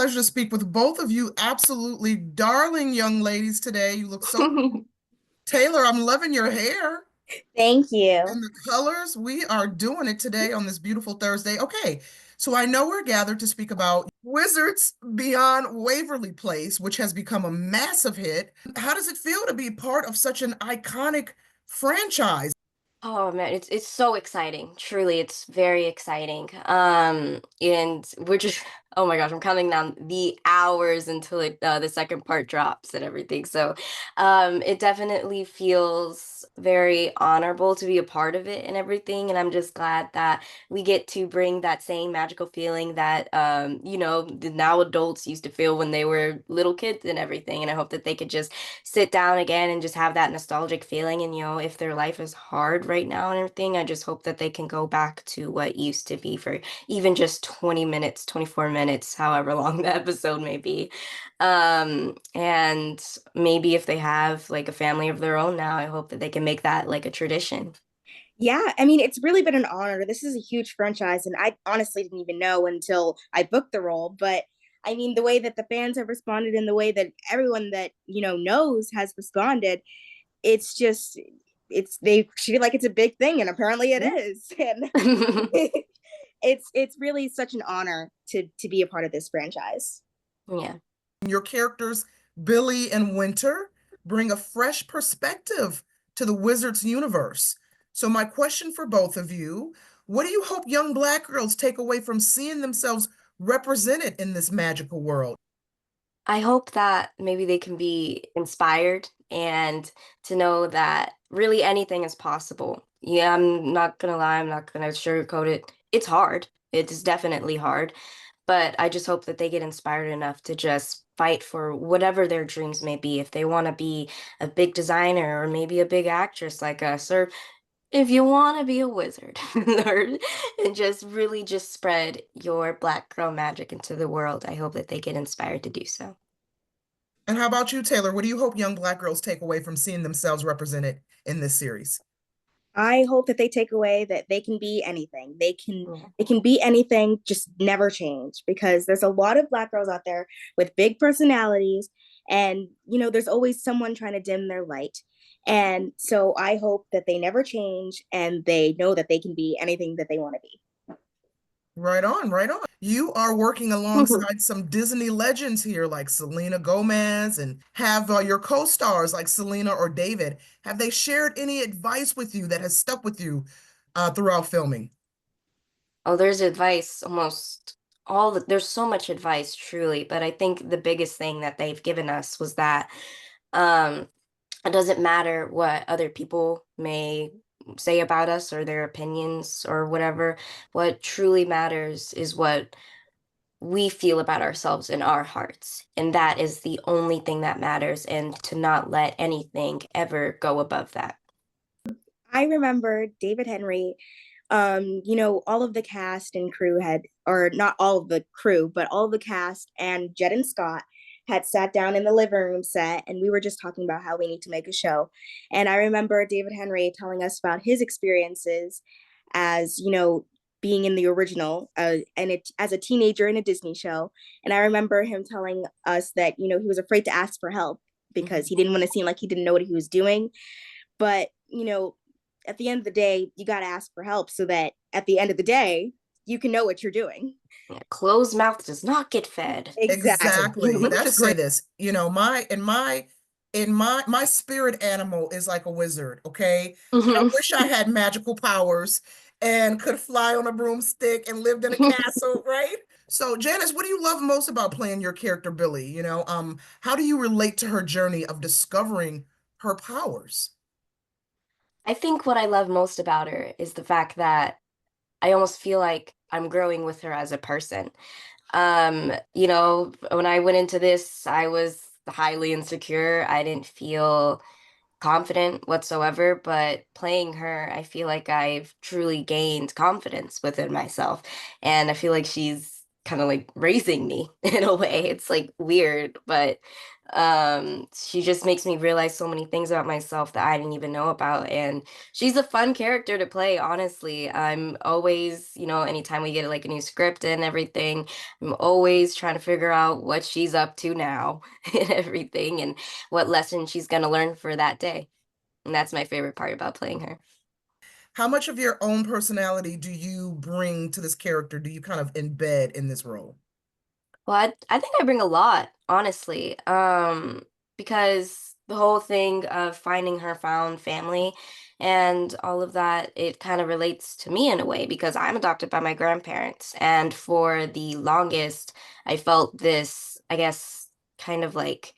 pleasure to speak with both of you. Absolutely darling young ladies today. You look so Taylor, I'm loving your hair Thank you. and the colors. We are doing it today on this beautiful Thursday. Okay, so I know we're gathered to speak about Wizards Beyond Waverly Place, which has become a massive hit. How does it feel to be part of such an iconic franchise? Oh man, it's so exciting. Truly, it's very exciting. And we're just oh my gosh, I'm counting down the hours until the second part drops and everything. So, it definitely feels very honorable to be a part of it and everything. And I'm just glad that we get to bring that same magical feeling that the now adults used to feel when they were little kids and everything. And I hope that they could just sit down again and just have that nostalgic feeling. And, if their life is hard right now and everything, I just hope that they can go back to what used to be for even just 20 minutes, 24 minutes, however long the episode may be. And maybe if they have like a family of their own now, I hope that they can make that like a tradition. Yeah, I mean, it's really been an honor. This is a huge franchise, and I honestly didn't even know until I booked the role. But I mean, the way that the fans have responded and the way that everyone that, knows has responded, it's just, they treat it like it's a big thing, and apparently it is. And it's really such an honor to be a part of this franchise. Yeah. Your characters, Billy and Winter, bring a fresh perspective to the Wizards universe. So, my question for both of you, what do you hope young Black girls take away from seeing themselves represented in this magical world? I hope that maybe they can be inspired and to know that really anything is possible. Yeah, I'm not gonna lie, I'm not gonna sugarcoat it. It's hard. It is definitely hard. But I just hope that they get inspired enough to just fight for whatever their dreams may be. If they want to be a big designer or maybe a big actress like us, or if you want to be a wizard or, and just really just spread your Black girl magic into the world, I hope that they get inspired to do so. And how about you, Taylor? What do you hope young Black girls take away from seeing themselves represented in this series? I hope that they take away that they can be anything. They can Yeah. they can be anything, just never change, because there's a lot of Black girls out there with big personalities, and there's always someone trying to dim their light. And so I hope that they never change and they know that they can be anything that they want to be. Right on, right on. You are working alongside some Disney legends here, like Selena Gomez, and have your co-stars like Selena or David. Have they shared any advice with you that has stuck with you throughout filming? Oh, there's advice almost there's so much advice truly, but I think the biggest thing that they've given us was that um it doesn't matter what other people may say about us or their opinions or whatever. What truly matters is what we feel about ourselves in our hearts. And that is the only thing that matters, and to not let anything ever go above that. I remember David Henry, all of the cast and crew had, or not all of the crew, but all of the cast and Jed and Scott had sat down in the living room set, and we were just talking about how we need to make a show. And I remember David Henry telling us about his experiences as, being in the original, and it as a teenager in a Disney show. And I remember him telling us that, he was afraid to ask for help because he didn't want to seem like he didn't know what he was doing. But, at the end of the day, you got to ask for help so that at the end of the day, you can know what you're doing. Yeah, closed mouth does not get fed. Exactly. Exactly. That's say this. My spirit animal is like a wizard, okay? I Mhm. wish I had magical powers and could fly on a broomstick and lived in a castle, right? So, Janice, what do you love most about playing your character Billy? How do you relate to her journey of discovering her powers? I think what I love most about her is the fact that I almost feel like I'm growing with her as a person. When I went into this, I was highly insecure. I didn't feel confident whatsoever, but playing her, I feel like I've truly gained confidence within myself. And I feel like she's kind of like raising me in a way. It's like weird, but She just makes me realize so many things about myself that I didn't even know about. And she's a fun character to play, honestly. I'm always, anytime we get like a new script and everything, I'm always trying to figure out what she's up to now and everything and what lesson she's going to learn for that day. And that's my favorite part about playing her. How much of your own personality do you bring to this character? Do you kind of embed in this role? Well, I think I bring a lot, honestly, because the whole thing of finding her found family and all of that, it kind of relates to me in a way because I'm adopted by my grandparents. And for the longest, I felt this, I guess, kind of like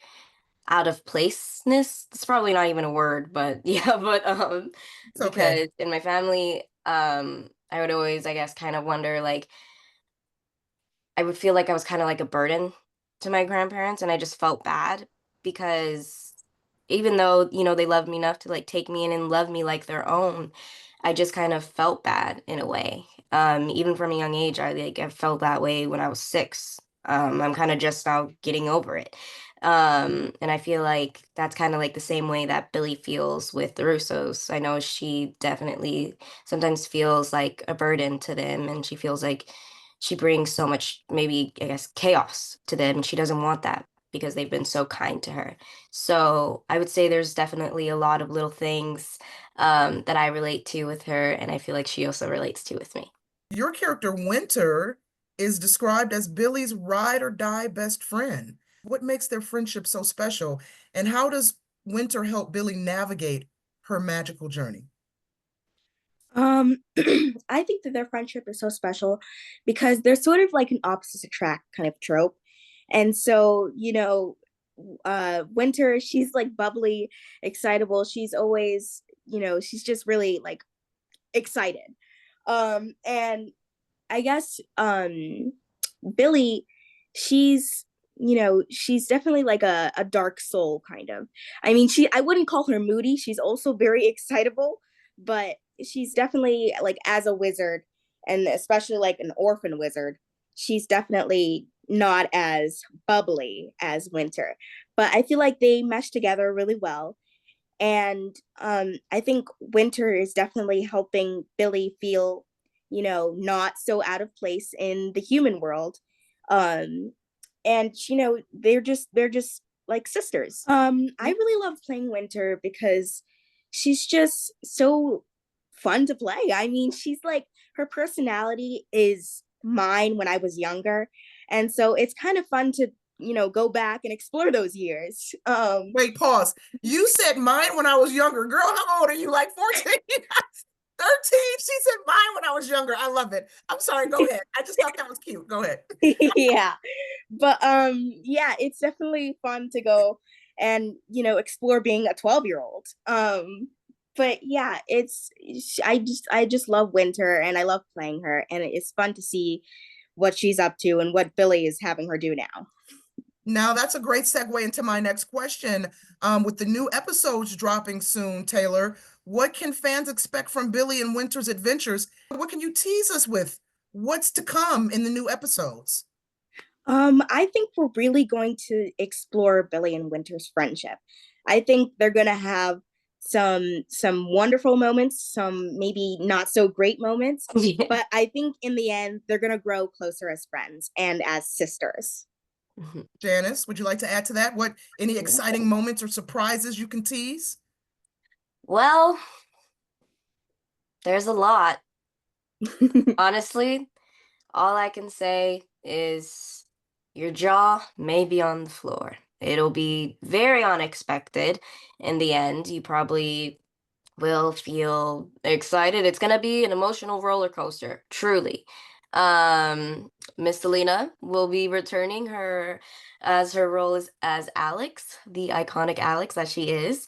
out of placeness. It's probably not even a word, but yeah, but It's okay. because in my family, I would always, I guess, kind of wonder like, I would feel like I was kind of like a burden to my grandparents, and I just felt bad because even though, they loved me enough to like take me in and love me like their own, I just kind of felt bad in a way. Even from a young age, I felt that way when I was 6. I'm kind of just now getting over it. And I feel like that's kind of like the same way that Billy feels with the Russos. I know she definitely sometimes feels like a burden to them, and she feels like she brings so much, maybe, I guess, chaos to them, and she doesn't want that because they've been so kind to her. So I would say there's definitely a lot of little things that I relate to with her, and I feel like she also relates to with me. Your character, Winter, is described as Billy's ride or die best friend. What makes their friendship so special? And how does Winter help Billy navigate her magical journey? I think that their friendship is so special because they're sort of like an opposite attract kind of trope. And so, Winter, she's like bubbly, excitable. She's always, she's just really like excited. And I guess Billy, she's she's definitely like a dark soul kind of. I mean, I wouldn't call her moody. She's also very excitable, but she's definitely like as a wizard, and especially like an orphan wizard, she's definitely not as bubbly as Winter. But I feel like they mesh together really well. And I think Winter is definitely helping Billy feel, not so out of place in the human world. Um, and they're just like sisters. I really love playing Winter because she's just so fun to play. I mean, she's like, her personality is mine when I was younger, and so it's kind of fun to go back and explore those years. Wait, pause. You said mine when I was younger. Girl, how old are you? Like 14? 13? She said mine when I was younger. I love it. I'm sorry. Go ahead. I just thought that was cute. Go ahead. Yeah, but yeah, it's definitely fun to go and explore being a 12-year-old. But yeah, I just love Winter, and I love playing her, and it's fun to see what she's up to and what Billy is having her do now. Now, that's a great segue into my next question. With the new episodes dropping soon, Taylor, what can fans expect from Billy and Winter's adventures? What can you tease us with? What's to come in the new episodes? I think we're really going to explore Billy and Winter's friendship. I think they're gonna have some wonderful moments, some maybe not so great moments, Yeah. but I think in the end they're gonna grow closer as friends and as sisters. Mhm. Janice, would you like to add to that? What any exciting moments or surprises you can tease? Well, there's a lot. Honestly, all I can say is your jaw may be on the floor. It'll be very unexpected in the end. You probably will feel excited. It's gonna be an emotional roller coaster, truly. Miss Selena will be returning her as her role as Alex, the iconic Alex that she is.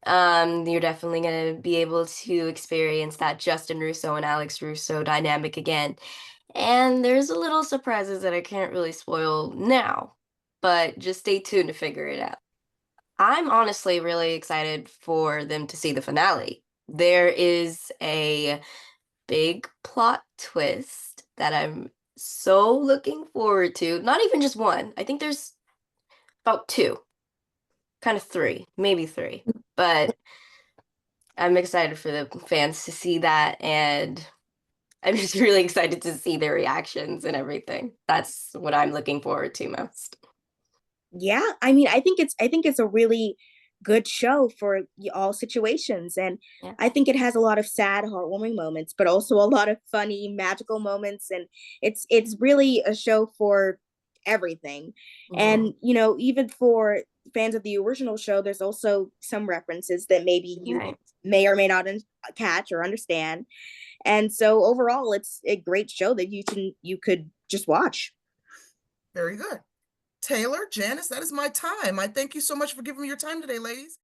You're definitely gonna be able to experience that Justin Russo and Alex Russo dynamic again. And there's a little surprises that I can't really spoil now, but just stay tuned to figure it out. I'm honestly really excited for them to see the finale. There is a big plot twist that I'm so looking forward to. Not even just one. I think there's about two. kind of three, maybe three, but I'm excited for the fans to see that, and I'm just really excited to see their reactions and everything. That's what I'm looking forward to most. Yeah, I mean, I think it's a really good show for all situations, and Yeah. I think it has a lot of sad, heartwarming moments, but also a lot of funny, magical moments, and it's really a show for everything. Mhm. And you know, even for fans of the original show, there's also some references that maybe you Right. may or may not catch or understand. And so overall, it's a great show that you could just watch. Very good. Taylor, Janice, that is my time. I thank you so much for giving me your time today, ladies.